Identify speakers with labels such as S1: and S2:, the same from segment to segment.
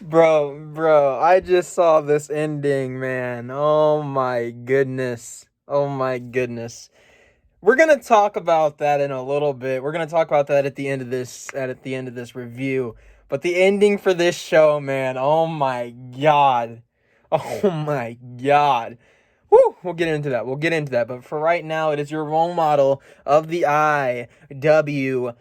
S1: Bro, I just saw this ending, man. Oh my goodness. Oh my goodness. We're gonna talk about that in a little bit. We're gonna talk about that at the end of this review. But the ending for this show, man, oh my god. Oh my god. Woo, we'll get into that. We'll get into that. But for right now, it is your role model of the IWC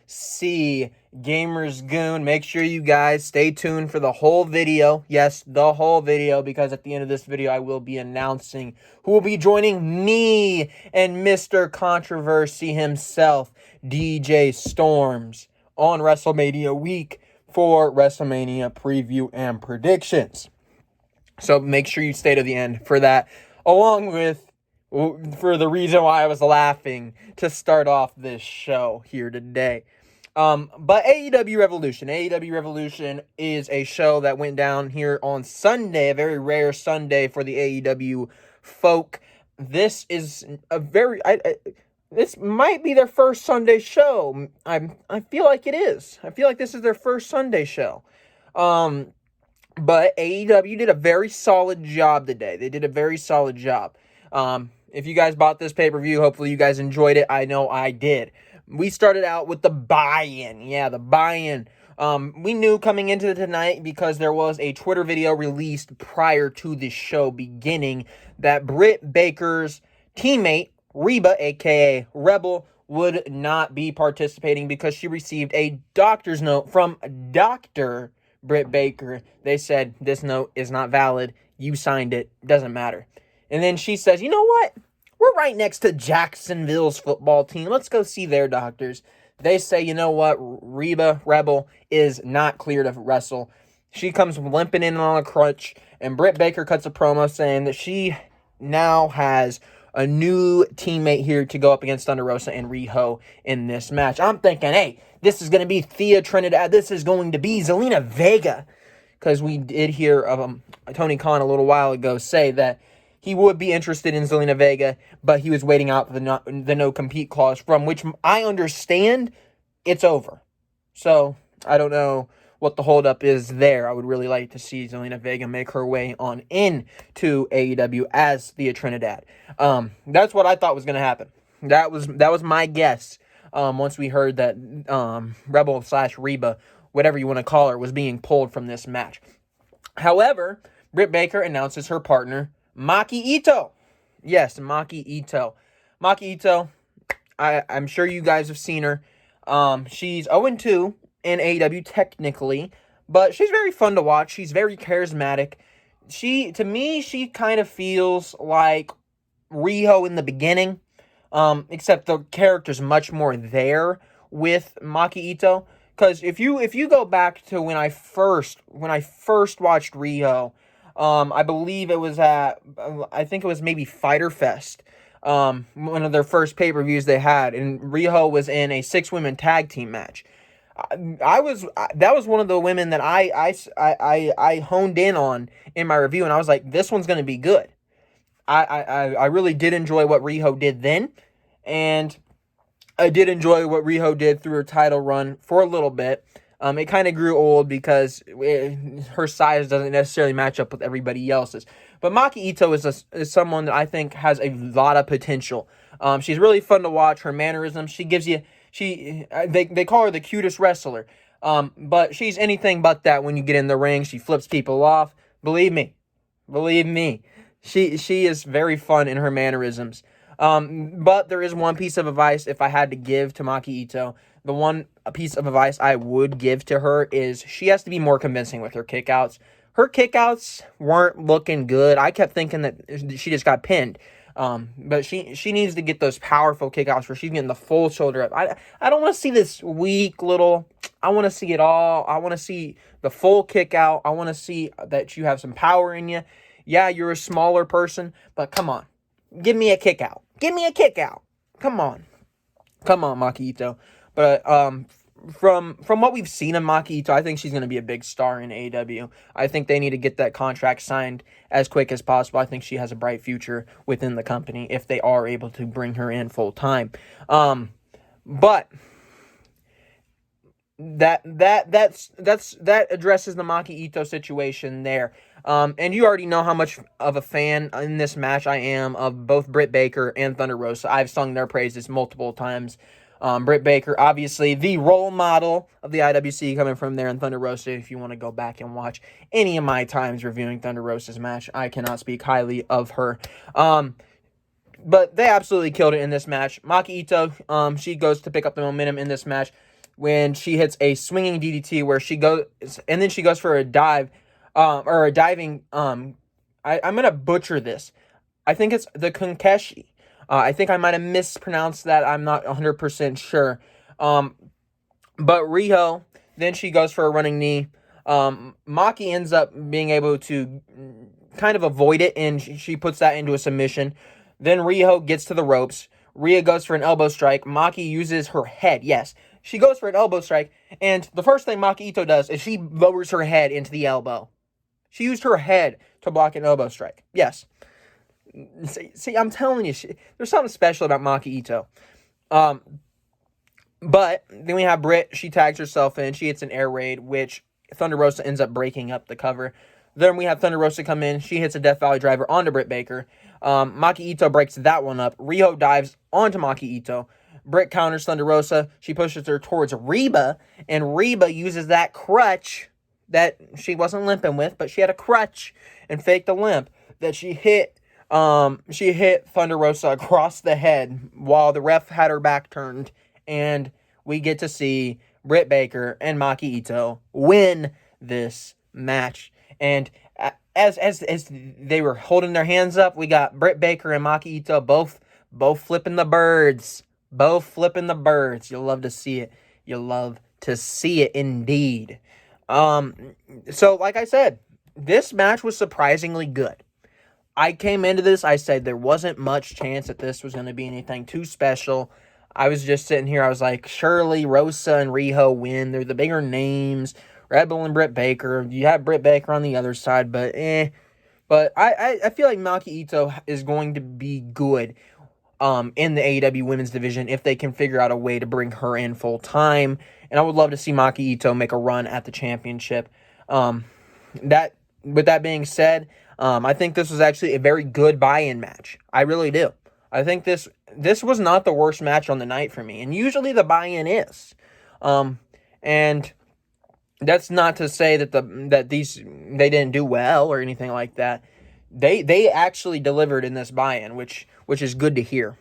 S1: Gamers Goon. Make sure you guys stay tuned for the whole video. Yes, the whole video, because at the end of this video, I will be announcing who will be joining me and Mr. Controversy himself, DJ Storms, on WrestleMania week for WrestleMania preview and predictions. So make sure you stay to the end for that, along with for the reason why I was laughing to start off this show here today. But AEW Revolution. AEW Revolution is a show that went down here on Sunday, a very rare Sunday for the AEW folk. This is a very this might be their first Sunday show. I feel like it is. I feel like this is their first Sunday show. But AEW did a very solid job today. They did a very solid job. If you guys bought this pay-per-view, hopefully you guys enjoyed it. I know I did. We started out with the buy-in. Yeah, the buy-in. We knew coming into tonight, because there was a Twitter video released prior to the show beginning, that Britt Baker's teammate, Reba, aka Rebel, would not be participating because she received a doctor's note from Dr. Britt Baker. They said, this note is not valid. You signed it. Doesn't matter. And then she says, you know what? We're right next to Jacksonville's football team. Let's go see their doctors. They say, you know what? Reba Rebel is not clear to wrestle. She comes limping in on a crutch, and Britt Baker cuts a promo saying that she now has a new teammate here to go up against Thunder Rosa and Riho in this match. I'm thinking, hey, this is going to be Thea Trinidad. This is going to be Zelina Vega. Because we did hear of Tony Khan a little while ago say that he would be interested in Zelina Vega, but he was waiting out the no-compete clause, from which I understand it's over. So, I don't know what the holdup is there. I would really like to see Zelina Vega make her way on into AEW as Thea Trinidad. That's what I thought was going to happen. That was my guess. Once we heard that Rebel / Reba, whatever you want to call her, was being pulled from this match. However, Britt Baker announces her partner, Maki Ito. Yes, Maki Ito. Maki Ito, I'm sure you guys have seen her. She's 0-2 in AEW technically, but she's very fun to watch. She's very charismatic. To me, she kind of feels like Riho in the beginning, except the character's much more there with Maki Ito. Because if you go back to when I first watched Riho, I believe it was I think it was maybe Fyter Fest, one of their first pay-per-views they had, and Riho was in a 6-women tag team match. That was one of the women that I honed in on in my review, and I was like, this one's gonna be good. I really did enjoy what Riho did then, and I did enjoy what Riho did through her title run for a little bit. It kind of grew old because her size doesn't necessarily match up with everybody else's. But Maki Ito is someone that I think has a lot of potential. She's really fun to watch. Her mannerisms, she gives you, they call her the cutest wrestler. But she's anything but that when you get in the ring. She flips people off. Believe me. She is very fun in her mannerisms. But there is one piece of advice if I had to give to Maki Ito. The one piece of advice I would give to her is she has to be more convincing with her kickouts. Her kickouts weren't looking good. I kept thinking that she just got pinned. But she needs to get those powerful kickouts where she's getting the full shoulder up. I don't want to see this weak little. I want to see it all. I want to see the full kick out. I want to see that you have some power in you. Yeah, you're a smaller person, but come on. Give me a kick out. Give me a kick out. Come on. Come on, Maki Ito. But from what we've seen of Maki Ito, I think she's going to be a big star in AEW. I think they need to get that contract signed as quick as possible. I think she has a bright future within the company if they are able to bring her in full time. But that addresses the Maki Ito situation there. And you already know how much of a fan in this match I am of both Britt Baker and Thunder Rosa. I've sung their praises multiple times. Britt Baker, obviously the role model of the IWC, coming from there, and Thunder Rosa. If you want to go back and watch any of my times reviewing Thunder Rosa's match, I cannot speak highly of her. But they absolutely killed it in this match. Maki Ito, she goes to pick up the momentum in this match when she hits a swinging DDT where she goes, and then she goes for a dive, or a diving, I'm going to butcher this. I think it's the Konkeshi. I think I might have mispronounced that. I'm not 100% sure. But Riho, then she goes for a running knee. Maki ends up being able to kind of avoid it, and she puts that into a submission. Then Riho gets to the ropes. Rhea goes for an elbow strike. Maki uses her head. Yes, she goes for an elbow strike, and the first thing Maki Ito does is she lowers her head into the elbow. She used her head to block an elbow strike. Yes. See, I'm telling you, there's something special about Maki Ito. But then we have Britt. She tags herself in. She hits an air raid, which Thunder Rosa ends up breaking up the cover. Then we have Thunder Rosa come in. She hits a Death Valley driver onto Britt Baker. Maki Ito breaks that one up. Riho dives onto Maki Ito. Britt counters Thunder Rosa. She pushes her towards Reba, and Reba uses that crutch that she wasn't limping with, but she had a crutch and faked a limp that she hit Thunder Rosa across the head while the ref had her back turned, and we get to see Britt Baker and Maki Ito win this match. And as they were holding their hands up, we got Britt Baker and Maki Ito both flipping the birds. Both flipping the birds. You'll love to see it. You'll love to see it indeed. So like I said, this match was surprisingly good. I came into this, I said there wasn't much chance that this was going to be anything too special. I was just sitting here, I was like, surely Rosa and Riho win. They're the bigger names. Red Bull and Britt Baker. You have Britt Baker on the other side, but But I feel like Maki Ito is going to be good in the AEW women's division if they can figure out a way to bring her in full time. And I would love to see Maki Ito make a run at the championship. With that being said, I think this was actually a very good buy-in match. I really do. I think this was not the worst match on the night for me, and usually the buy-in is. And that's not to say that they didn't do well or anything like that. They actually delivered in this buy-in, which is good to hear.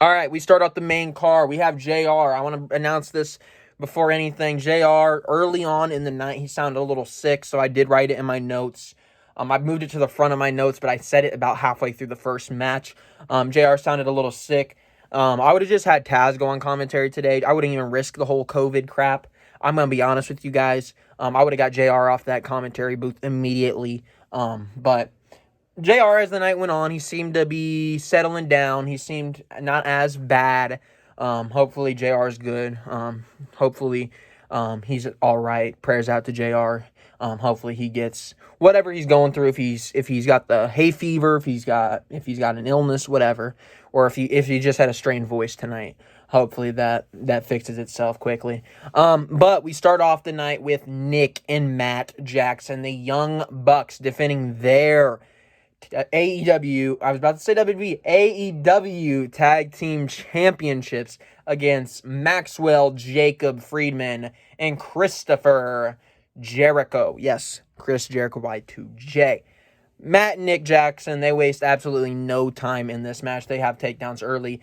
S1: All right, we start off the main card. We have JR. I want to announce this before anything. JR, early on in the night, he sounded a little sick, so I did write it in my notes. I moved it to the front of my notes, but I said it about halfway through the first match. JR sounded a little sick. I would have just had Taz go on commentary today. I wouldn't even risk the whole COVID crap. I'm going to be honest with you guys. I would have got JR off that commentary booth immediately. But JR, as the night went on, he seemed to be settling down. He seemed not as bad. Hopefully JR is good. Hopefully he's all right. Prayers out to JR. Hopefully he gets whatever he's going through. If he's got the hay fever, if he's got an illness, whatever, or if he just had a strained voice tonight. Hopefully that fixes itself quickly. But we start off the night with Nick and Matt Jackson, the Young Bucks, defending their AEW, I was about to say WWE, AEW Tag Team Championships against Maxwell, Jacob Freeman, and Christopher Jericho. Yes, Chris Jericho Y2J. Matt and Nick Jackson, they waste absolutely no time in this match. They have takedowns early,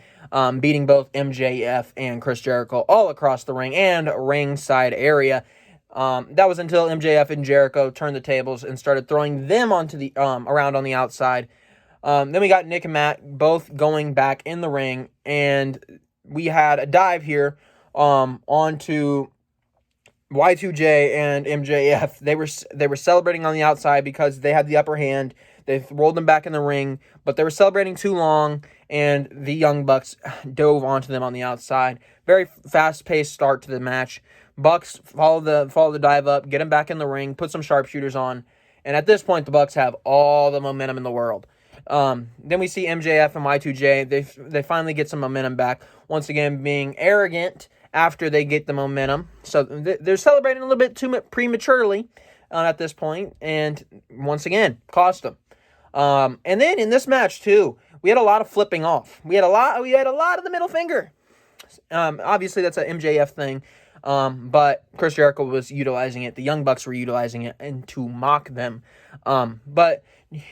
S1: beating both MJF and Chris Jericho all across the ring and ringside area. That was until MJF and Jericho turned the tables and started throwing them onto the around on the outside. Then we got Nick and Matt both going back in the ring, and we had a dive here onto Y2J and MJF. They were celebrating on the outside because they had the upper hand. They rolled them back in the ring, but they were celebrating too long, and the Young Bucks dove onto them on the outside. Very fast-paced start to the match. Bucks follow the dive up, get them back in the ring, put some sharpshooters on, and at this point, the Bucks have all the momentum in the world. Then we see MJF and Y2J. They finally get some momentum back, once again being arrogant after they get the momentum. So they're celebrating a little bit too prematurely at this point, and once again, cost them. And then in this match too, we had a lot of flipping off. We had a lot of the middle finger. Obviously that's an MJF thing. But Chris Jericho was utilizing it. The Young Bucks were utilizing it and to mock them. But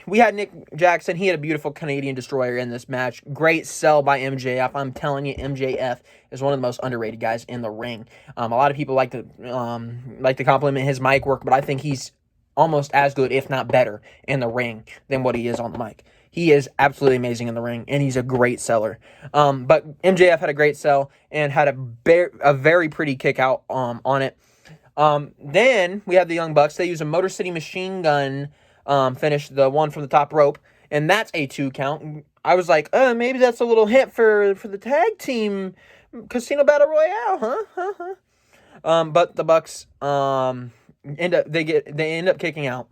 S1: we had Nick Jackson. He had a beautiful Canadian Destroyer in this match. Great sell by MJF. I'm telling you, MJF is one of the most underrated guys in the ring. A lot of people like to compliment his mic work, but I think he's almost as good, if not better, in the ring than what he is on the mic. He is absolutely amazing in the ring, and he's a great seller. But MJF had a great sell and had a very pretty kick out on it. Then we have the Young Bucks. They use a Motor City Machine Gun finish, the one from the top rope, and that's a 2 count. I was like, maybe that's a little hint for the tag team Casino Battle Royale, huh? But the Bucks end up kicking out.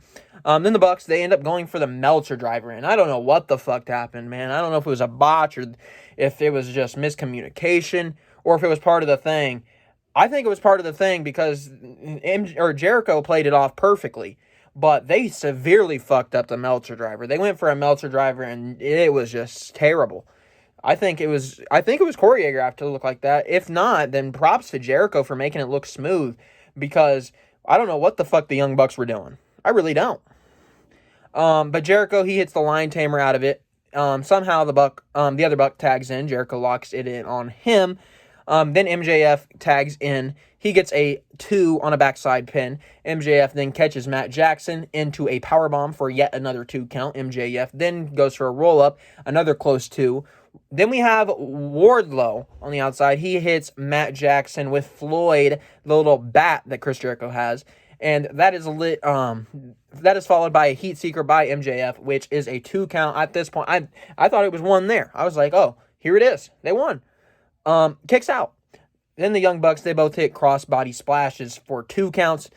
S1: Then the Bucks, they end up going for the Meltzer driver, and I don't know what the fuck happened, man. I don't know if it was a botch or if it was just miscommunication or if it was part of the thing. I think it was part of the thing because Jericho played it off perfectly, but they severely fucked up the Meltzer driver. They went for a Meltzer driver, and it was just terrible. I think it was choreographed to look like that. If not, then props to Jericho for making it look smooth, because I don't know what the fuck the Young Bucks were doing. I really don't. But Jericho, he hits the Lion Tamer out of it. Somehow the other Buck tags in. Jericho locks it in on him. Then MJF tags in. He gets a 2 on a backside pin. MJF then catches Matt Jackson into a powerbomb for yet another 2 count. MJF then goes for a roll-up, another close 2. Then we have Wardlow on the outside. He hits Matt Jackson with Floyd, the little bat that Chris Jericho has. And that is followed by a Heat Seeker by MJF, which is a 2 count. At this point, I thought it was 1 there. I was like, oh, here it is. They won. Kicks out. Then the Young Bucks, they both hit crossbody splashes for 2 counts.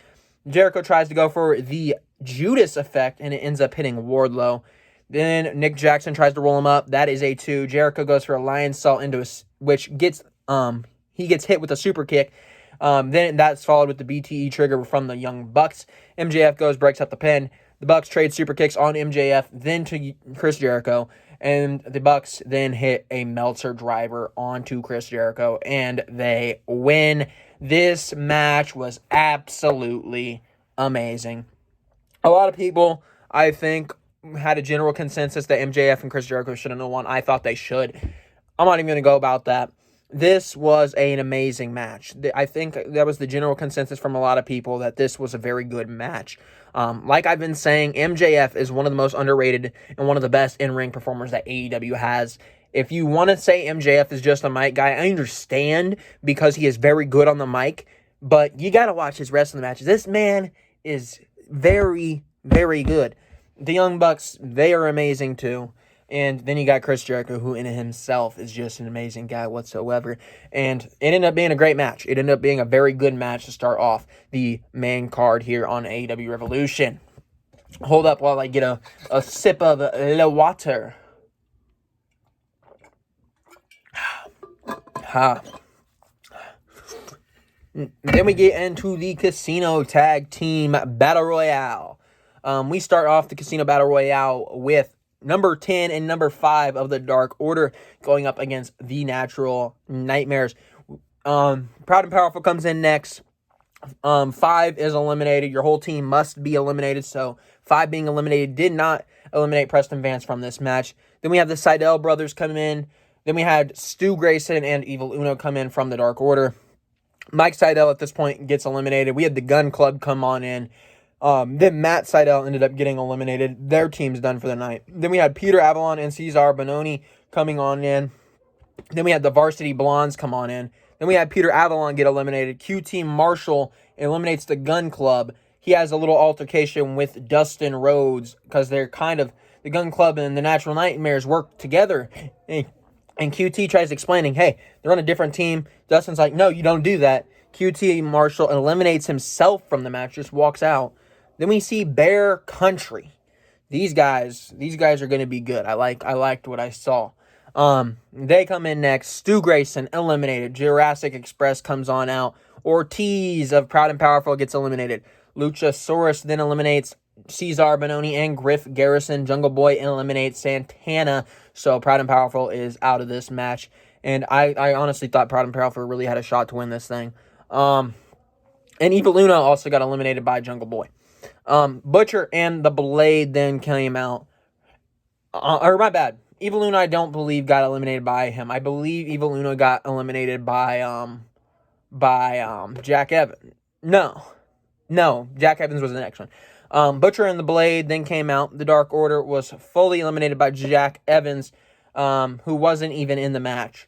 S1: Jericho tries to go for the Judas effect, and it ends up hitting Wardlow. Then Nick Jackson tries to roll him up. That is a 2. Jericho goes for a lion salt which gets he gets hit with a super kick. Then that's followed with the BTE trigger from the Young Bucks. MJF breaks up the pin. The Bucks trade super kicks on MJF, then to Chris Jericho. And the Bucks then hit a Meltzer driver onto Chris Jericho, and they win. This match was absolutely amazing. A lot of people, I think, had a general consensus that MJF and Chris Jericho should have won. I thought they should. I'm not even going to go about that. This was an amazing match. I think that was the general consensus from a lot of people, that this was a very good match. Like I've been saying, MJF is one of the most underrated and one of the best in-ring performers that AEW has. If you want to say MJF is just a mic guy, I understand, because he is very good on the mic, but you got to watch his wrestling matches. This man is very, very good. The Young Bucks, they are amazing too. And then you got Chris Jericho, who in himself is just an amazing guy whatsoever. And it ended up being a great match. It ended up being a very good match to start off the main card here on AEW Revolution. Hold up while I get a sip of the water. Then we get into the Casino Tag Team Battle Royale. We start off the Casino Battle Royale with number 10 and number 5 of the Dark Order going up against the Natural Nightmares. Proud and Powerful comes in next. 5 is eliminated. Your whole team must be eliminated. So 5 being eliminated did not eliminate Preston Vance from this match. Then we have the Sydal brothers come in. Then we had Stu Grayson and Evil Uno come in from the Dark Order. Mike Sydal at this point gets eliminated. We had the Gun Club come on in. Then Matt Sydal ended up getting eliminated. Their team's done for the night. Then we had Peter Avalon and Cesar Bononi coming on in. Then we had the Varsity Blondes come on in. Then we had Peter Avalon get eliminated. QT Marshall eliminates the Gun Club. He has a little altercation with Dustin Rhodes because they're kind of, the Gun Club and the Natural Nightmares work together. And QT tries explaining, hey, they're on a different team. Dustin's like, no, you don't do that. QT Marshall eliminates himself from the match, just walks out. Then we see Bear Country. These guys are going to be good. I liked what I saw. They come in next. Stu Grayson eliminated. Jurassic Express comes on out. Ortiz of Proud and Powerful gets eliminated. Luchasaurus then eliminates Cesar Bononi and Griff Garrison. Jungle Boy eliminates Santana. So Proud and Powerful is out of this match. And I honestly thought Proud and Powerful really had a shot to win this thing. And Evil Luna also got eliminated by Jungle Boy. Butcher and the Blade then came out. Or my bad. Evil Luna, I don't believe, got eliminated by him. I believe Evil Luna got eliminated by Jack Evans. No, Jack Evans was the next one. Butcher and the Blade then came out. The Dark Order was fully eliminated by Jack Evans, who wasn't even in the match.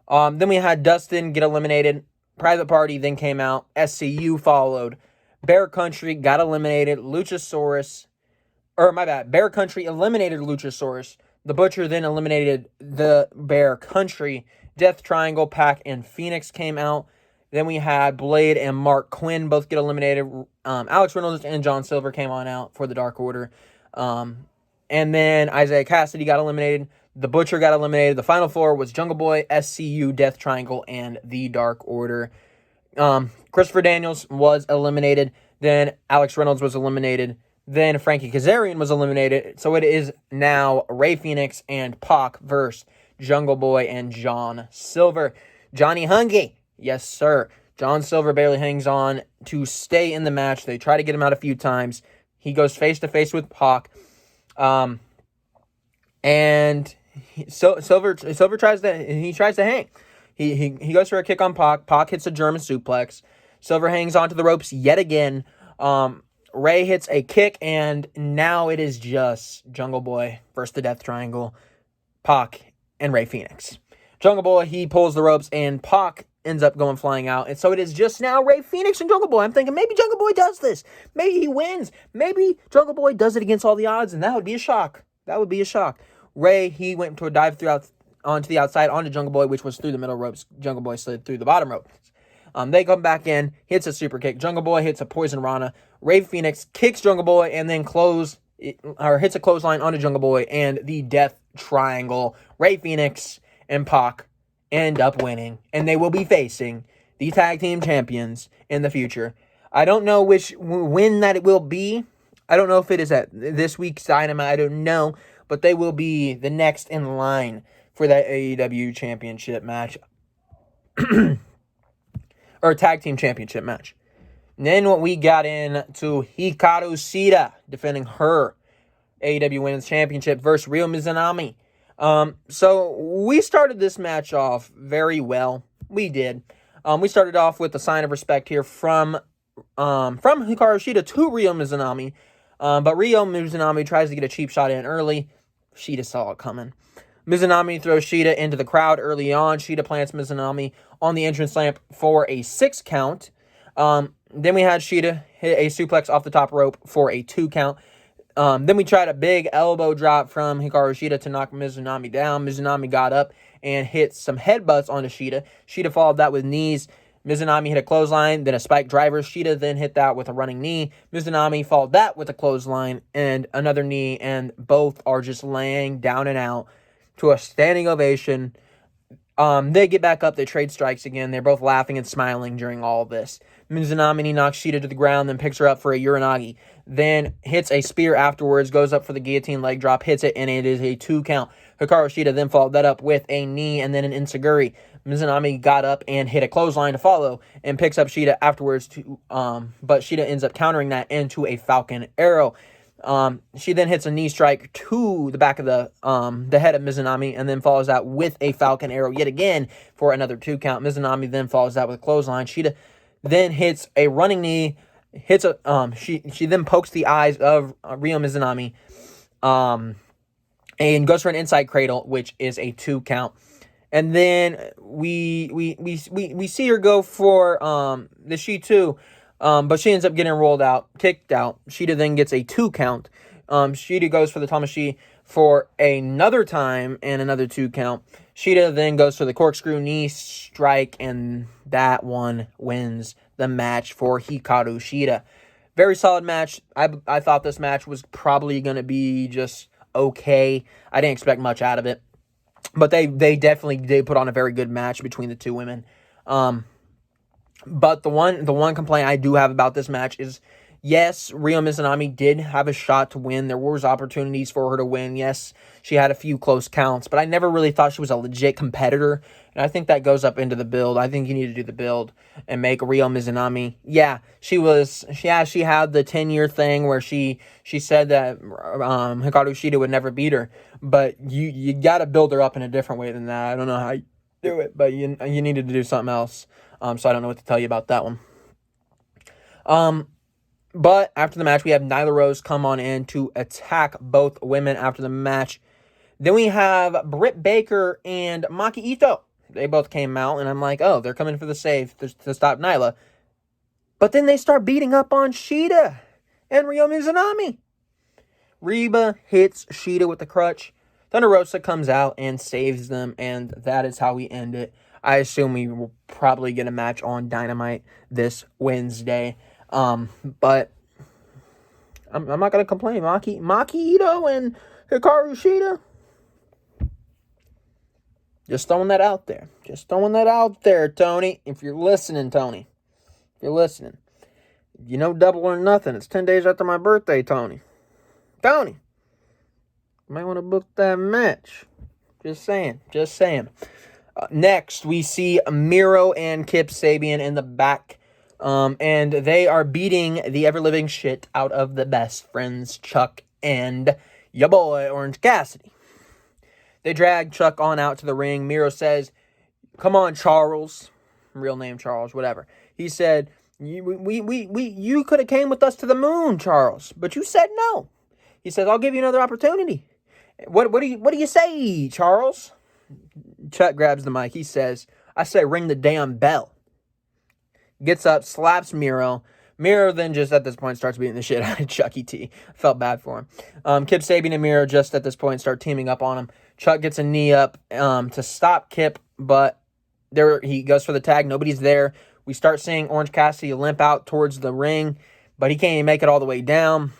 S1: Then we had Dustin get eliminated. Private Party then came out. SCU followed. Bear Country got eliminated. Bear Country eliminated Luchasaurus. The Butcher then eliminated the Bear Country. Death Triangle, Pack, and Phoenix came out. Then we had Blade and Mark Quinn both get eliminated. Alex Reynolds and John Silver came on out for the Dark Order. And then Isaiah Cassidy got eliminated. The Butcher got eliminated. The final four was Jungle Boy, SCU, Death Triangle, and the Dark Order. Christopher Daniels was eliminated. Then Alex Reynolds was eliminated. Then Frankie Kazarian was eliminated. So it is now Rey Fenix and Pock versus Jungle Boy and John Silver. Johnny Hungy. Yes, sir. John Silver barely hangs on to stay in the match. They try to get him out a few times. He goes face-to-face with Pock. Silver tries to hang. He goes for a kick on Pock. Pock hits a German suplex. Silver hangs onto the ropes yet again. Ray hits a kick, and now it is just Jungle Boy versus the Death Triangle, Pac, and Rey Fenix. Jungle Boy, he pulls the ropes, and Pac ends up going flying out. And so it is just now Rey Fenix and Jungle Boy. I'm thinking maybe Jungle Boy does this. Maybe he wins. Maybe Jungle Boy does it against all the odds, and that would be a shock. Ray, he went to a dive onto the outside, onto Jungle Boy, which was through the middle ropes. Jungle Boy slid through the bottom ropes. They come back in, hits a super kick. Jungle Boy hits a Poison Rana. Rey Fenix kicks Jungle Boy and then hits a clothesline onto Jungle Boy and the Death Triangle. Rey Fenix and Pac end up winning, and they will be facing the tag team champions in the future. I don't know when that it will be. I don't know if it is at this week's Dynamite. I don't know, but they will be the next in line for that AEW championship match. Or tag team championship match. And then we got into Hikaru Sida defending her AEW Women's Championship versus Ryo Mizunami. So we started this match off very well. We did. We started off with a sign of respect here from Hikaru Shida to Ryo Mizunami. But Ryo Mizunami tries to get a cheap shot in early. Shida saw it coming. Mizunami throws Shida into the crowd early on. Shida plants Mizunami on the entrance ramp for a 6 count. Then we had Shida hit a suplex off the top rope for a 2 count. Then we tried a big elbow drop from Hikaru Shida to knock Mizunami down. Mizunami got up and hit some headbutts onto Shida. Shida followed that with knees. Mizunami hit a clothesline, then a spike driver. Shida then hit that with a running knee. Mizunami followed that with a clothesline and another knee, and both are just laying down and out to a standing ovation. They get back up, they trade strikes again. They're both laughing and smiling during all of this. Mizunami knocks Shida to the ground, then picks her up for a Uranagi. Then hits a spear afterwards, goes up for the guillotine leg drop, hits it, and it is a 2 count. Hikaru Shida then followed that up with a knee and then an enziguri. Mizunami got up and hit a clothesline to follow and picks up Shida afterwards, but Shida ends up countering that into a Falcon Arrow. She then hits a knee strike to the back of the head of Mizunami and then follows that with a Falcon Arrow yet again for another 2 count. Mizunami then follows that with a clothesline. Shida then hits a running knee, she then pokes the eyes of Ryo Mizunami and goes for an inside cradle, which is a 2 count. And then we see her go for the She-2, but she ends up getting kicked out. Shida then gets a 2 count. Shida goes for the Tamashi for another time and another 2 count. Shida then goes for the corkscrew knee strike, and that one wins the match for Hikaru Shida. Very solid match. I thought this match was probably going to be just okay. I didn't expect much out of it. But they definitely did put on a very good match between the two women. But the one complaint I do have about this match is, yes, Ryo Mizunami did have a shot to win. There was opportunities for her to win. Yes, she had a few close counts, but I never really thought she was a legit competitor. And I think that goes up into the build. I think you need to do the build and make Ryo Mizunami. Yeah, she had the 10-year thing where she said that Hikaru Shida would never beat her. But you got to build her up in a different way than that. I don't know how you do it, but you needed to do something else. So I don't know what to tell you about that one. But after the match, we have Nyla Rose come on in to attack both women after the match. Then we have Britt Baker and Maki Ito. They both came out, and I'm like, oh, they're coming for the save to stop Nyla. But then they start beating up on Shida and Ryo Mizunami. Reba hits Shida with the crutch. Thunder Rosa comes out and saves them, and that is how we end it. I assume we will probably get a match on Dynamite this Wednesday. But I'm not going to complain. Maki Ito and Hikaru Shida. Just throwing that out there. Just throwing that out there, Tony. If you're listening, Tony. If you're listening. You know Double or Nothing. It's 10 days after my birthday, Tony. Tony. You might want to book that match. Just saying. Just saying. Next, we see Miro and Kip Sabian in the back. And they are beating the ever-living shit out of the best friends, Chuck and ya boy, Orange Cassidy. They drag Chuck on out to the ring. Miro says, come on, Charles. Real name Charles, whatever. He said, you could have came with us to the moon, Charles. But you said no. He says, I'll give you another opportunity. What do you say, Charles? Chuck grabs the mic. He says, I say ring the damn bell. Gets up, slaps Miro. Miro then just at this point starts beating the shit out of Chucky T. Felt bad for him. Kip Sabian and Miro just at this point start teaming up on him. Chuck gets a knee up to stop Kip, but there he goes for the tag. Nobody's there. We start seeing Orange Cassidy limp out towards the ring, but he can't even make it all the way down.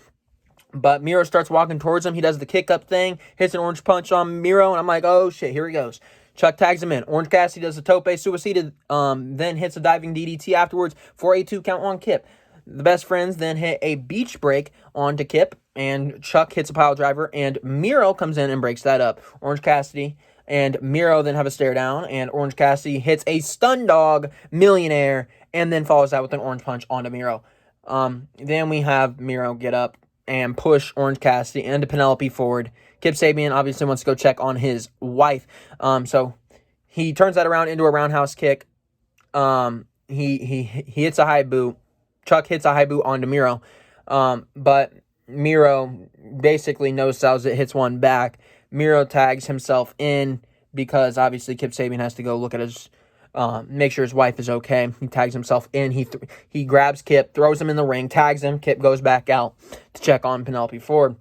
S1: But Miro starts walking towards him. He does the kick up thing, hits an orange punch on Miro, and I'm like, oh shit, here he goes. Chuck tags him in. Orange Cassidy does the tope suicida, then hits a diving DDT afterwards for a 2 count on Kip. The best friends then hit a beach break onto Kip, and Chuck hits a pile driver, and Miro comes in and breaks that up. Orange Cassidy and Miro then have a stare down, and Orange Cassidy hits a stun dog millionaire, and then follows that with an orange punch onto Miro. Then we have Miro get up and push Orange Cassidy and Penelope forward. Kip Sabian obviously wants to go check on his wife. So he turns that around into a roundhouse kick. He hits a high boot. Chuck hits a high boot onto Miro. But Miro basically no-sells it, hits one back. Miro tags himself in because obviously Kip Sabian has to go look at his, make sure his wife is okay. He tags himself in. He grabs Kip, throws him in the ring, tags him. Kip goes back out to check on Penelope Ford.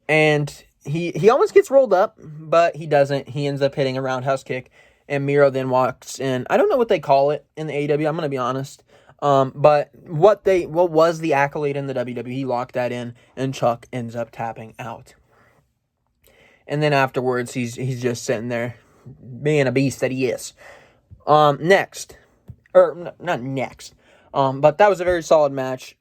S1: And he almost gets rolled up, but he doesn't. He ends up hitting a roundhouse kick, and Miro then walks in. I don't know what they call it in the AEW. I'm going to be honest. But what was the accolade in the WWE? He locked that in, and Chuck ends up tapping out. And then afterwards, he's just sitting there being a beast that he is. Next. Or, not next. But that was a very solid match.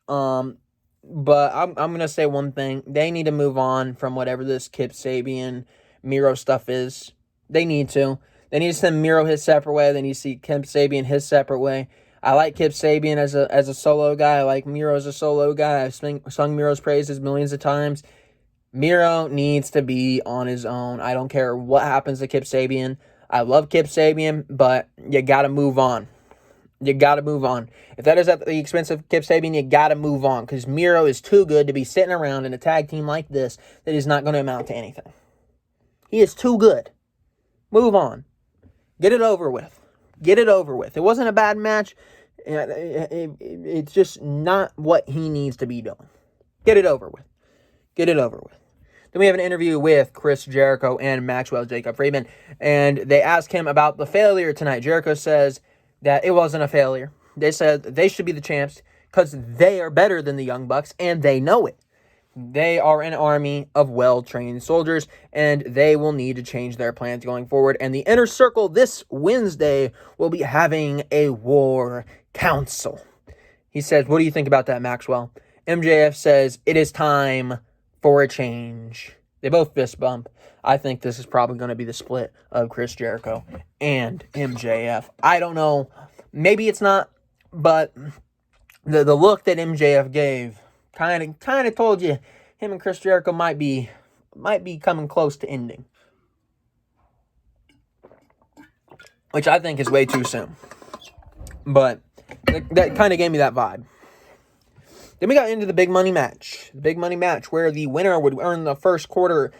S1: But I'm going to say one thing. They need to move on from whatever this Kip Sabian Miro stuff is. They need to. They need to send Miro his separate way. They need to see Kip Sabian his separate way. I like Kip Sabian as a solo guy. I like Miro as a solo guy. I've sung Miro's praises millions of times. Miro needs to be on his own. I don't care what happens to Kip Sabian. I love Kip Sabian, but you got to move on. You got to move on. If that is at the expense of Kip Sabian, you got to move on, because Miro is too good to be sitting around in a tag team like this that is not going to amount to anything. He is too good. Move on. Get it over with. Get it over with. It wasn't a bad match. It's just not what he needs to be doing. Get it over with. Get it over with. Then we have an interview with Chris Jericho and Maxwell Jacob Freeman, and they ask him about the failure tonight. Jericho says that it wasn't a failure. They said they should be the champs because they are better than the Young Bucks, and they know it. They are an army of well-trained soldiers, and they will need to change their plans going forward. And the Inner Circle this Wednesday will be having a war council. He says, what do you think about that, Maxwell? MJF says, it is time for a change. They both fist bump. I think this is probably going to be the split of Chris Jericho and MJF. I don't know. Maybe it's not, but the look that MJF gave kind of told you him and Chris Jericho might be coming close to ending, which I think is way too soon. But that kind of gave me that vibe. Then we got into the big money match. The big money match where the winner would earn the first quarter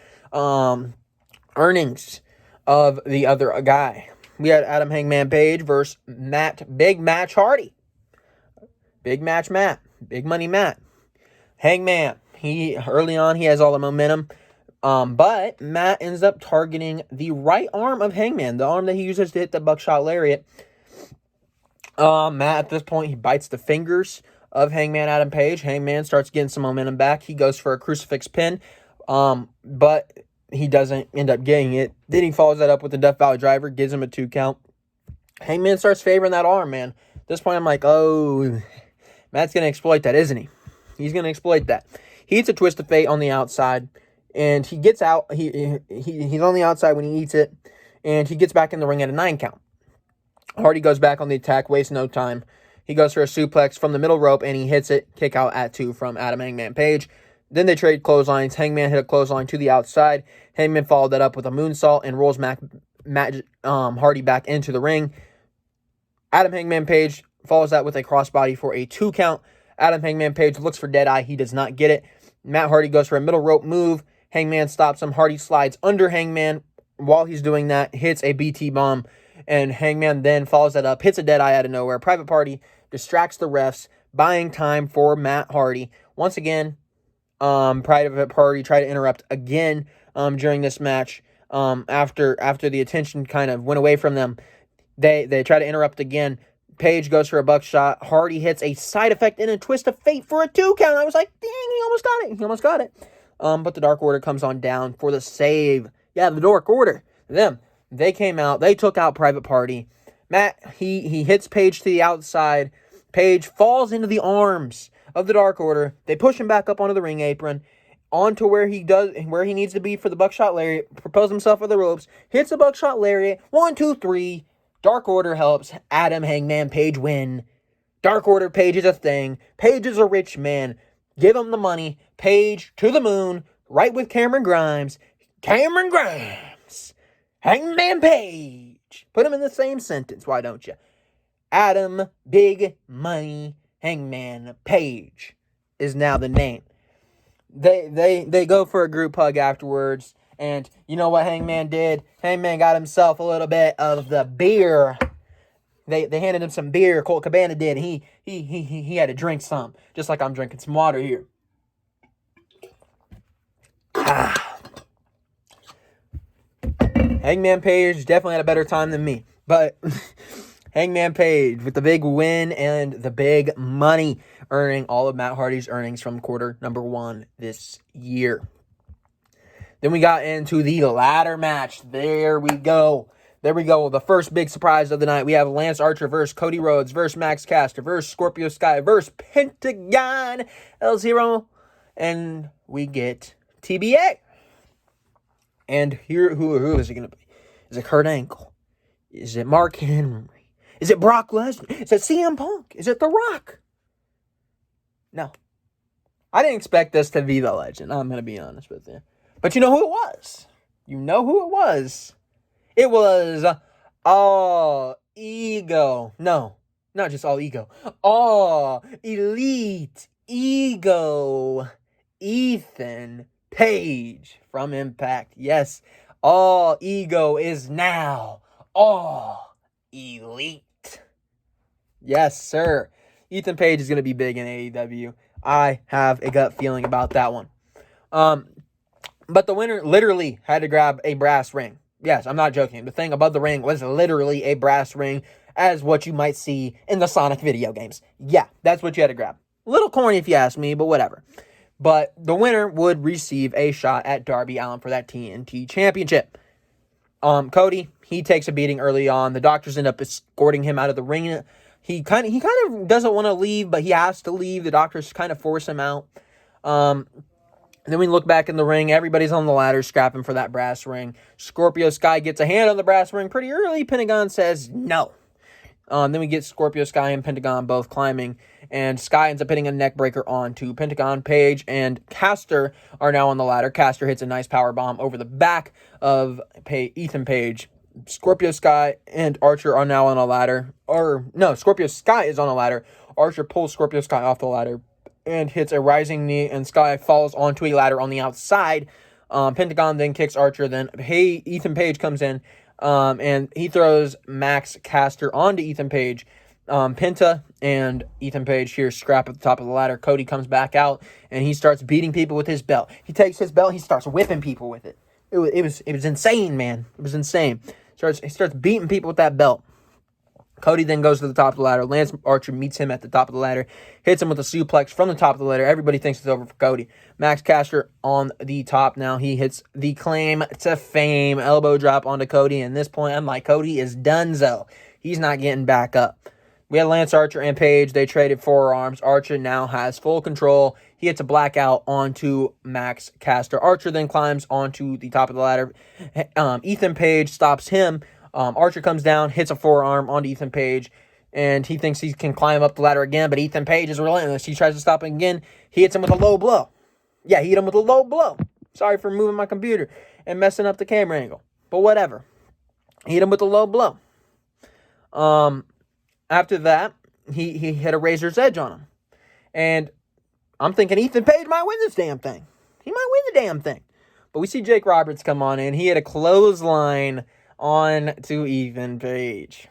S1: earnings of the other guy. We had Adam Hangman Page versus Big Match Hardy. Big Match Matt. Big Money Matt. Hangman. Early on, he has all the momentum. But Matt ends up targeting the right arm of Hangman. The arm that he uses to hit the buckshot lariat. Matt, at this point, he bites the fingers of Hangman Adam Page. Hangman starts getting some momentum back. He goes for a crucifix pin. But he doesn't end up getting it. Then he follows that up with the Death Valley Driver. Gives him a 2 count. Hangman starts favoring that arm, man. At this point, I'm like, oh, Matt's going to exploit that, isn't he? He's going to exploit that. He eats a Twist of Fate on the outside, and he gets out. He's on the outside when he eats it, and he gets back in the ring at a 9 count. Hardy goes back on the attack, wastes no time. He goes for a suplex from the middle rope, and he hits it. Kick out at 2 from Adam Hangman Page. Then they trade clotheslines. Hangman hit a clothesline to the outside. Hangman followed that up with a moonsault and rolls Hardy back into the ring. Adam Hangman Page follows that with a crossbody for a 2 count. Adam Hangman Page looks for Deadeye. He does not get it. Matt Hardy goes for a middle rope move. Hangman stops him. Hardy slides under Hangman. While he's doing that, hits a BT bomb. And Hangman then follows that up, hits a Deadeye out of nowhere. Private Party distracts the refs, buying time for Matt Hardy. Once again, Private Party try to interrupt again during this match. After the attention kind of went away from them, they try to interrupt again. Page goes for a buckshot. Hardy hits a side effect and a Twist of Fate for a 2 count. I was like, dang, he almost got it. But the Dark Order comes on down for the save. Yeah, the Dark Order. They came out. They took out Private Party. Matt, he hits Page to the outside. Page falls into the arms of the Dark Order. They push him back up onto the ring apron, onto where he needs to be for the buckshot lariat. Propels himself with the ropes. Hits the buckshot lariat. 1, 2, 3. Dark Order helps Adam Hangman Page win. Dark Order, Page is a thing. Page is a rich man. Give him the money. Page to the moon. Right with Cameron Grimes. Cameron Grimes. Hangman Page. Put him in the same sentence, why don't you? Adam Big Money Hangman Page is now the name. They go for a group hug afterwards. And you know what Hangman did? Hangman got himself a little bit of the beer. They handed him some beer. Colt Cabana did. He had to drink some. Just like I'm drinking some water here. Hangman Page definitely had a better time than me. But Hangman Page with the big win and the big money, earning all of Matt Hardy's earnings from quarter number 1 this year. Then we got into the ladder match. There we go. The first big surprise of the night. We have Lance Archer versus Cody Rhodes versus Max Caster versus Scorpio Sky versus Pentagon El Zero. And we get TBA. And here, who is it going to be? Is it Kurt Angle? Is it Mark Henry? Is it Brock Lesnar? Is it CM Punk? Is it The Rock? No. I didn't expect this to be the legend. I'm going to be honest with you. But you know who it was? It was All Ego. No, not just All Ego. All Elite Ego. Ethan Page from Impact. Yes, All Ego is now All Elite. Yes, sir. Ethan Page is going to be big in AEW. I have a gut feeling about that one. But the winner literally had to grab a brass ring. Yes, I'm not joking. The thing above the ring was literally a brass ring, as what you might see in the Sonic video games. Yeah, that's what you had to grab. A little corny if you ask me, but whatever. But the winner would receive a shot at Darby Allin for that TNT Championship. Cody, he takes a beating early on. The doctors end up escorting him out of the ring. He kind of doesn't want to leave, but he has to leave. The doctors kind of force him out. And then we look back in the ring. Everybody's on the ladder scrapping for that brass ring. Scorpio Sky gets a hand on the brass ring pretty early. Pentagon says no. Then we get Scorpio Sky and Pentagon both climbing. And Sky ends up hitting a neck breaker onto Pentagon. Page and Caster are now on the ladder. Caster hits a nice power bomb over the back of Ethan Page. Scorpio Sky and Archer are now on a ladder. Scorpio Sky is on a ladder. Archer pulls Scorpio Sky off the ladder and hits a rising knee, and Sky falls onto a ladder on the outside. Pentagon then kicks Archer. Then Ethan Page comes in, and he throws Max Caster onto Ethan Page. Penta and Ethan Page here scrap at the top of the ladder. Cody comes back out, and he starts beating people with his belt. He takes his belt, he starts whipping people with it. It was insane, man. It was insane. He starts beating people with that belt. Cody then goes to the top of the ladder. Lance Archer meets him at the top of the ladder, hits him with a suplex from the top of the ladder. Everybody thinks it's over for Cody. Max Caster on the top now. He hits the claim to fame elbow drop onto Cody. And at this point, I'm like, Cody is donezo. He's not getting back up. We had Lance Archer and Page. They traded forearms. Archer now has full control. He hits a blackout onto Max Caster. Archer then climbs onto the top of the ladder. Ethan Page stops him. Archer comes down, hits a forearm onto Ethan Page, and he thinks he can climb up the ladder again, but Ethan Page is relentless. He tries to stop him again. He hits him with a low blow. Yeah, he hit him with a low blow. Sorry for moving my computer and messing up the camera angle, but whatever. He hit him with a low blow. After that, he hit a razor's edge on him. And I'm thinking Ethan Page might win this damn thing. He might win the damn thing. But we see Jake Roberts come on in. He had a clothesline on to Ethan Page.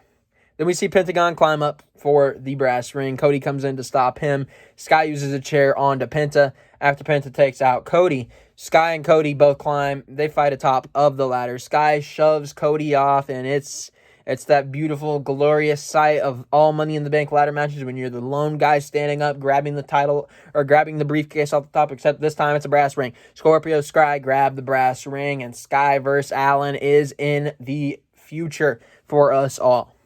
S1: Then we see Pentagon climb up for the brass ring. Cody comes in to stop him. Sky uses a chair onto Penta. After Penta takes out Cody, Sky and Cody both climb. They fight atop of the ladder. Sky shoves Cody off, and it's that beautiful, glorious sight of all Money in the Bank ladder matches when you're the lone guy standing up, grabbing the title, or grabbing the briefcase off the top, except this time it's a brass ring. Scorpio Sky grabbed the brass ring, and Sky vs. Allin is in the future for us all.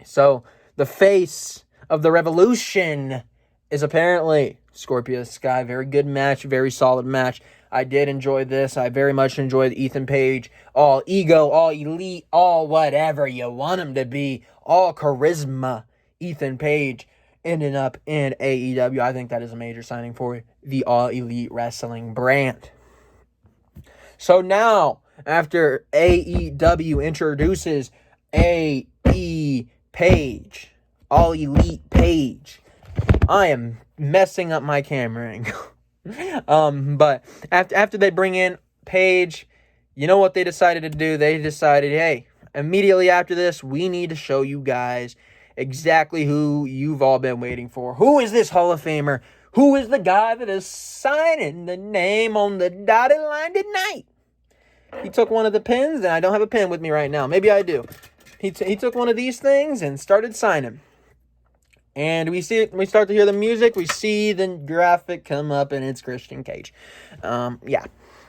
S1: So, the face of the revolution is apparently Scorpio Sky. Very good match, very solid match. I did enjoy this. I very much enjoyed Ethan Page. All ego, all elite, all whatever you want him to be. All charisma. Ethan Page ending up in AEW. I think that is a major signing for the All Elite Wrestling brand. So now, after AEW introduces AE Page, All Elite Page, I am messing up my camera angle. But after they bring in Page, you know what they decided to do? They decided, hey, immediately after this, we need to show you guys exactly who you've all been waiting for. Who is this Hall of Famer? Who is the guy that is signing the name on the dotted line tonight? He took one of the pins, and I don't have a pen with me right now. Maybe I do. He took one of these things and started signing. And we start to hear the music. We see the graphic come up, and it's Christian Cage.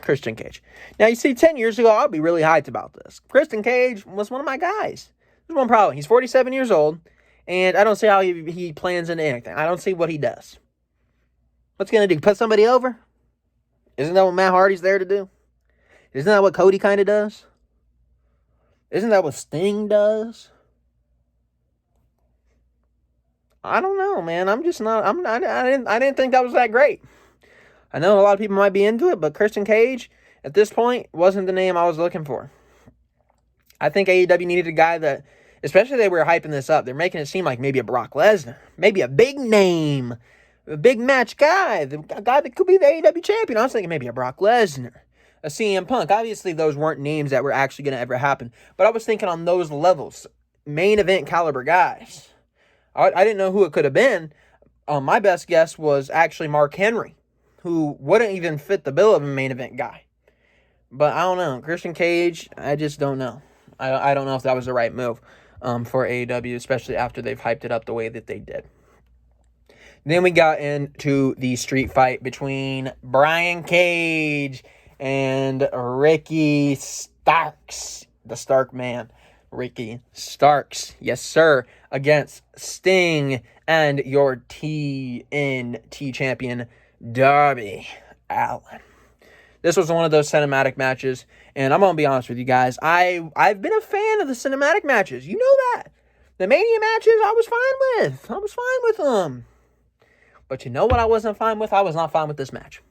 S1: Christian Cage. Now, you see, 10 years ago, I'll be really hyped about this. Christian Cage was one of my guys. There's one problem. He's 47 years old, and I don't see how he plans into anything. I don't see what he does. What's he going to do? Put somebody over? Isn't that what Matt Hardy's there to do? Isn't that what Cody kind of does? Isn't that what Sting does? I don't know, man. I didn't think that was that great. I know a lot of people might be into it, but Christian Cage, at this point, wasn't the name I was looking for. I think AEW needed a guy that, especially they were hyping this up, they're making it seem like maybe a Brock Lesnar, maybe a big name, a big match guy, a guy that could be the AEW champion. I was thinking maybe a Brock Lesnar, a CM Punk. Obviously, those weren't names that were actually going to ever happen, but I was thinking on those levels, main event caliber guys. I didn't know who it could have been. My best guess was actually Mark Henry, who wouldn't even fit the bill of a main event guy. But I don't know. Christian Cage, I just don't know. I don't know if that was the right move for AEW, especially after they've hyped it up the way that they did. Then we got into the street fight between Brian Cage and Ricky Starks, the Stark man. Ricky Starks, yes sir, against Sting and your TNT champion, Darby Allin. This was one of those cinematic matches, and I'm going to be honest with you guys, I've been a fan of the cinematic matches. You know that. The Mania matches, I was fine with them. But you know what I wasn't fine with? I was not fine with this match.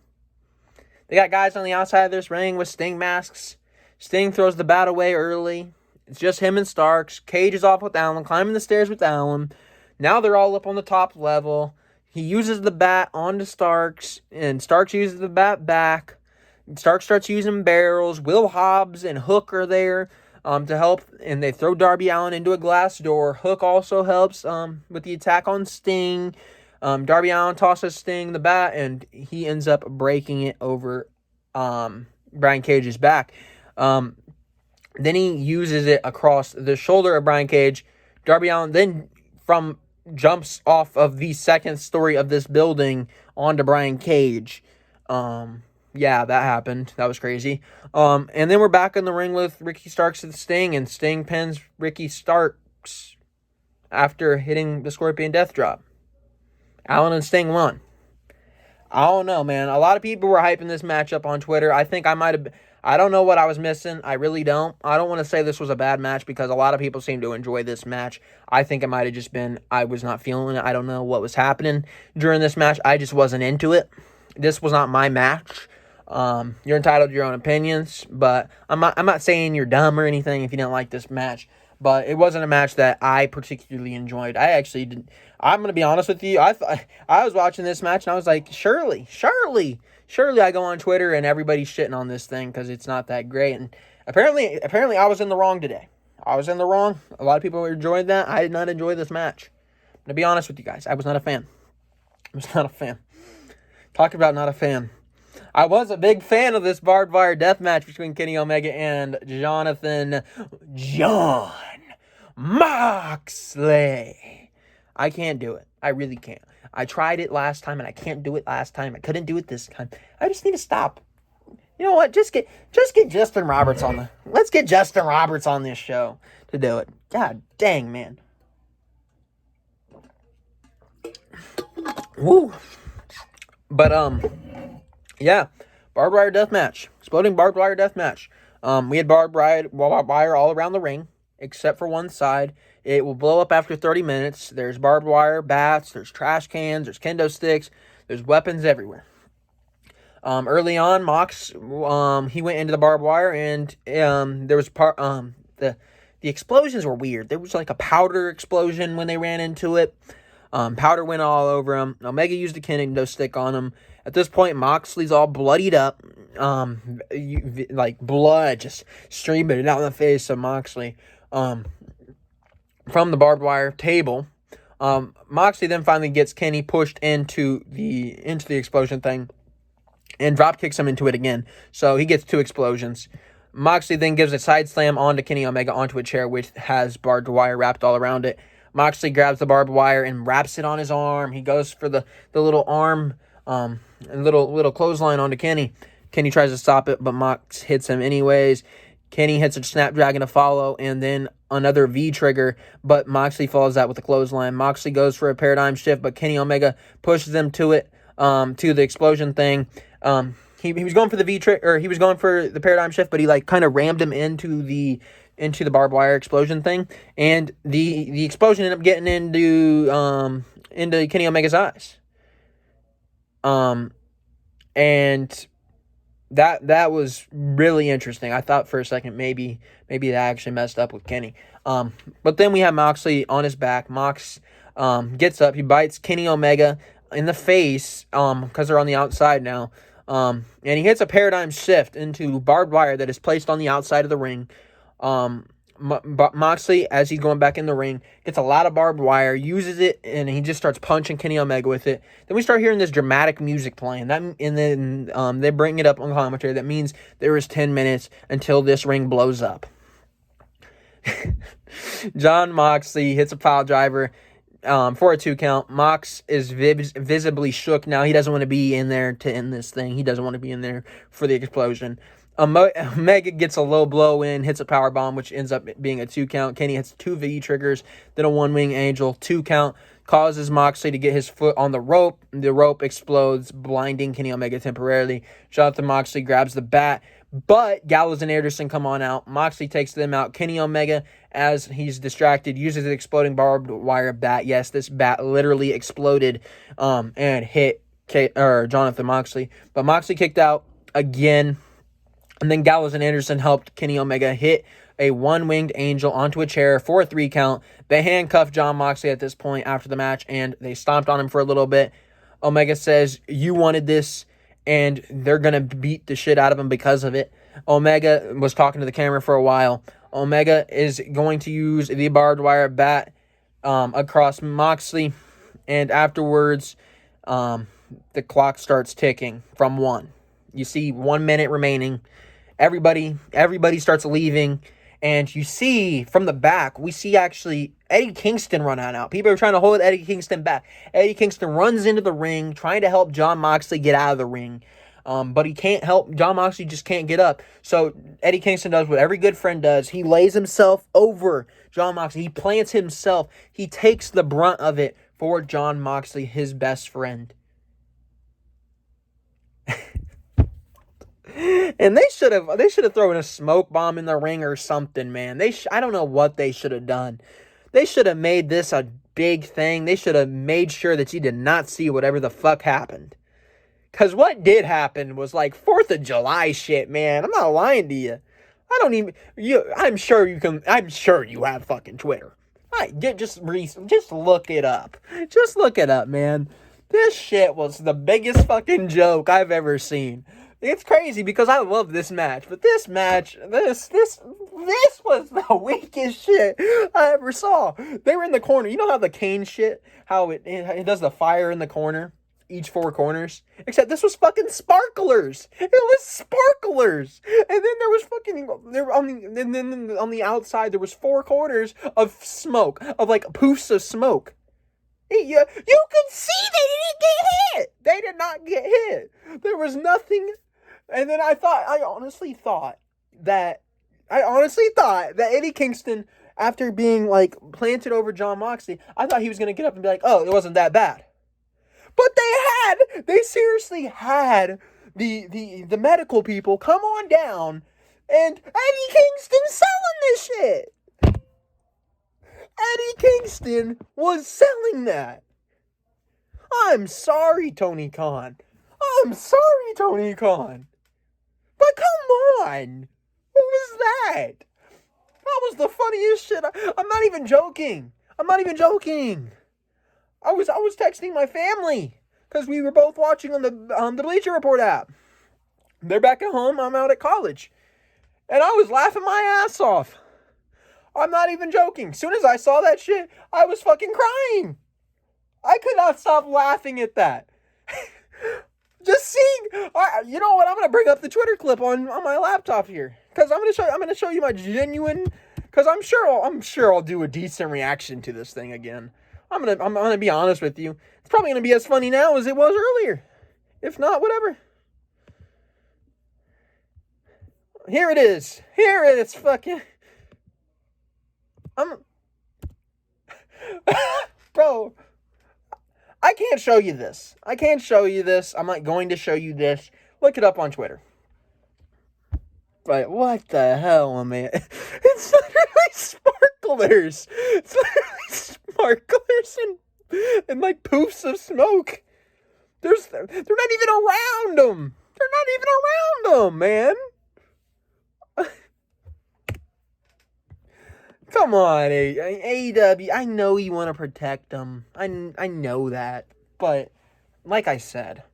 S1: They got guys on the outside of this ring with Sting masks. Sting throws the bat away early. It's just him and Starks. Cage is off with Allin, climbing the stairs with Allin. Now they're all up on the top level. He uses the bat onto Starks, and Starks uses the bat back. Starks starts using barrels. Will Hobbs and Hook are there to help, and they throw Darby Allin into a glass door. Hook also helps with the attack on Sting. Darby Allin tosses Sting the bat, and he ends up breaking it over Brian Cage's back. Then he uses it across the shoulder of Brian Cage. Darby Allin then jumps off of the second story of this building onto Brian Cage. Yeah, that happened. That was crazy. And then we're back in the ring with Ricky Starks and Sting, and Sting pins Ricky Starks after hitting the Scorpion Death Drop. Allin and Sting won. I don't know, man. A lot of people were hyping this matchup on Twitter. I think I don't know what I was missing. I really don't. I don't want to say this was a bad match because a lot of people seem to enjoy this match. I think it might have just been I was not feeling it. I don't know what was happening during this match. I just wasn't into it. This was not my match. You're entitled to your own opinions, but I'm not saying you're dumb or anything if you didn't like this match. But it wasn't a match that I particularly enjoyed. I actually didn't. I'm going to be honest with you. I was watching this match and I was like, surely I go on Twitter and everybody's shitting on this thing because it's not that great. And apparently I was in the wrong today. I was in the wrong. A lot of people enjoyed that. I did not enjoy this match. To be honest with you guys, I was not a fan. Talk about not a fan. I was a big fan of this barbed wire death match between Kenny Omega and Jonathan John Moxley. I can't do it. I really can't. I tried it last time and I can't do it last time. I couldn't do it this time. I just need to stop. You know what? Just get Justin Roberts on let's get Justin Roberts on this show to do it. God dang, man. Woo. But yeah, barbed wire death match. Exploding barbed wire death match. We had barbed wire all around the ring, except for one side. It will blow up after 30 minutes. There's barbed wire, bats, there's trash cans, there's kendo sticks, there's weapons everywhere. Early on, Mox, he went into the barbed wire, and there was the explosions were weird. There was like a powder explosion when they ran into it. Powder went all over him. Omega used a kendo stick on him. At this point, Moxley's all bloodied up. Like blood just streaming down the face of Moxley. From the barbed wire table. Moxley then finally gets Kenny pushed into the explosion thing and drop kicks him into it again. So he gets 2 explosions. Moxley then gives a side slam onto Kenny Omega onto a chair which has barbed wire wrapped all around it. Moxley grabs the barbed wire and wraps it on his arm. He goes for the little arm, little clothesline onto Kenny. Kenny tries to stop it, but Mox hits him anyways. Kenny hits a Snapdragon to follow, and then another V-trigger, but Moxley follows that with a clothesline. Moxley goes for a paradigm shift, but Kenny Omega pushes him to it, to the explosion thing. He was going for the V-trigger, or he was going for the paradigm shift, but he like kind of rammed him into the barbed wire explosion thing, and the explosion ended up getting into Kenny Omega's eyes. And that was really interesting. I thought for a second maybe that actually messed up with Kenny. But then we have Moxley on his back. Mox gets up, he bites Kenny Omega in the face, because they're on the outside now. And he hits a paradigm shift into barbed wire that is placed on the outside of the ring. Moxley, as he's going back in the ring, gets a lot of barbed wire, uses it, and he just starts punching Kenny Omega with it. Then we start hearing this dramatic music playing, and then they bring it up on commentary. That means there is 10 minutes until this ring blows up. John Moxley hits a pile driver. for a 2 count. Mox is visibly shook now. He doesn't want to be in there to end this thing. He doesn't want to be in there for the explosion. Omega gets a low blow in, hits a power bomb, which ends up being a 2 count. Kenny hits 2 V triggers, then a 1-wing angel. 2 count causes Moxley to get his foot on the rope. The rope explodes, blinding Kenny Omega temporarily. Jonathan Moxley grabs the bat, but Gallows and Anderson come on out. Moxley takes them out. Kenny Omega, as he's distracted, uses the exploding barbed wire bat. Yes, this bat literally exploded and hit Jonathan Moxley. But Moxley kicked out again. And then Gallows and Anderson helped Kenny Omega hit a 1-winged angel onto a chair for a 3 count. They handcuffed Jon Moxley at this point after the match, and they stomped on him for a little bit. Omega says, "You wanted this," and they're going to beat the shit out of him because of it. Omega was talking to the camera for a while. Omega is going to use the barbed wire bat across Moxley, and afterwards, the clock starts ticking from 1. You see 1 minute remaining. Everybody starts leaving, and you see from the back, we see actually Eddie Kingston run out. People are trying to hold Eddie Kingston back. Eddie Kingston runs into the ring, trying to help Jon Moxley get out of the ring. But he can't help. Jon Moxley just can't get up. So Eddie Kingston does what every good friend does. He lays himself over Jon Moxley. He plants himself. He takes the brunt of it for Jon Moxley, his best friend. And they should have thrown a smoke bomb in the ring or something, man. I don't know what they should have done. They should have made this a big thing. They should have made sure that you did not see whatever the fuck happened. Because what did happen was like 4th of July shit, man. I'm not lying to you. I'm sure you have fucking Twitter. Just look it up. Just look it up, man. This shit was the biggest fucking joke I've ever seen. It's crazy because I love this match, but this match, this was the weakest shit I ever saw. They were in the corner. You know how the cane shit, how it does the fire in the corner, each 4 corners? Except this was fucking sparklers. It was sparklers. And then there was on the outside, there was 4 corners of smoke, of like poofs of smoke. You could see they didn't get hit. They did not get hit. There was nothing. And then I honestly thought that Eddie Kingston, after being like planted over Jon Moxley, I thought he was going to get up and be like, "Oh, it wasn't that bad." But they seriously had the medical people come on down, and Eddie Kingston selling this shit. Eddie Kingston was selling that. I'm sorry, Tony Khan. But come on. What was that? That was the funniest shit. I'm not even joking. I was texting my family because we were both watching on the Bleacher Report app. They're back at home. I'm out at college. And I was laughing my ass off. I'm not even joking. As soon as I saw that shit, I was fucking crying. I could not stop laughing at that. Just seeing, you know what? I'm gonna bring up the Twitter clip on my laptop here because I'm gonna show you my genuine. Because I'm sure I'll do a decent reaction to this thing again. I'm gonna be honest with you. It's probably gonna be as funny now as it was earlier. If not, whatever. Here it is. Fucking. Bro. I can't show you this. I'm not going to show you this. Look it up on Twitter. But what the hell, man? It's literally sparklers. And like poofs of smoke. They're not even around them. Man. Come on, AEW. I know you want to protect them. I know that. But, like I said,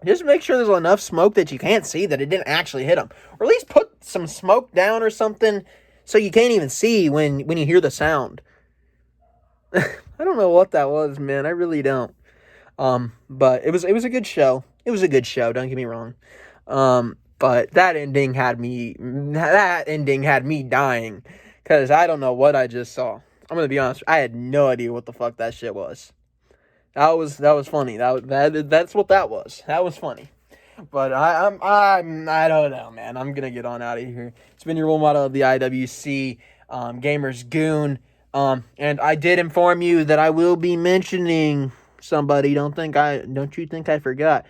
S1: just make sure there's enough smoke that you can't see that it didn't actually hit them. Or at least put some smoke down or something so you can't even see when you hear the sound. I don't know what that was, man. I really don't. But it was a good show. Don't get me wrong. But that ending had me dying. Because I don't know what I just saw. I'm gonna be honest. I had no idea what the fuck that shit was. That was funny. That's what that was. That was funny. But I don't know, man. I'm gonna get on out of here. It's been your role model of the IWC, Gamers Goon. And I did inform you that I will be mentioning somebody. Don't you think I forgot?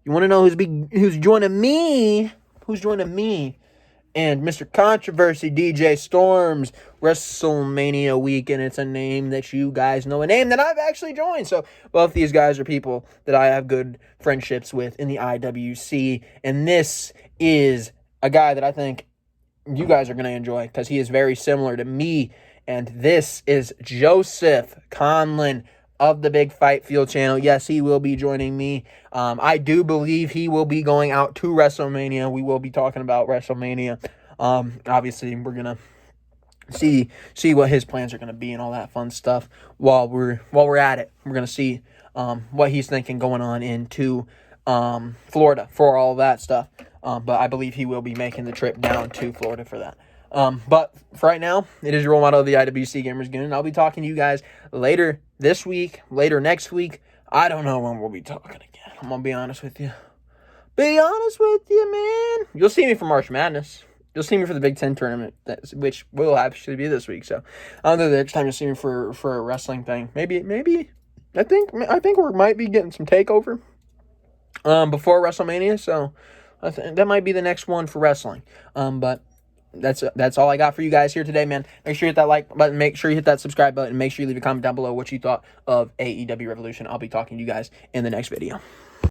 S1: You want to know who's joining me? Who's joining me? And Mr. Controversy, DJ Storm's WrestleMania weekend. It's a name that you guys know, a name that I've actually joined. So both these guys are people that I have good friendships with in the IWC. And this is a guy that I think you guys are going to enjoy because he is very similar to me. And this is Joseph Conlon of the Big Fight Field channel. Yes, he will be joining me. I do believe he will be going out to WrestleMania. We will be talking about WrestleMania. Obviously, we're gonna see what his plans are gonna be and all that fun stuff while we're at it. We're gonna see what he's thinking going on into Florida for all that stuff. But I believe he will be making the trip down to Florida for that. But for right now, it is your role model of the IWC Gamers Goon, and I'll be talking to you guys later this week, later next week. I don't know when we'll be talking again. I'm gonna be honest with you. Be honest with you, man. You'll see me for March Madness. You'll see me for the Big Ten tournament, which will actually be this week. So I don't know the next time you'll see me for a wrestling thing. Maybe. I think we might be getting some takeover before WrestleMania. So I think that might be the next one for wrestling. But that's all I got for you guys here today, man. Make sure you hit that like button. Make sure you hit that subscribe button. Make sure you leave a comment down below what you thought of AEW Revolution. I'll be talking to you guys in the next video.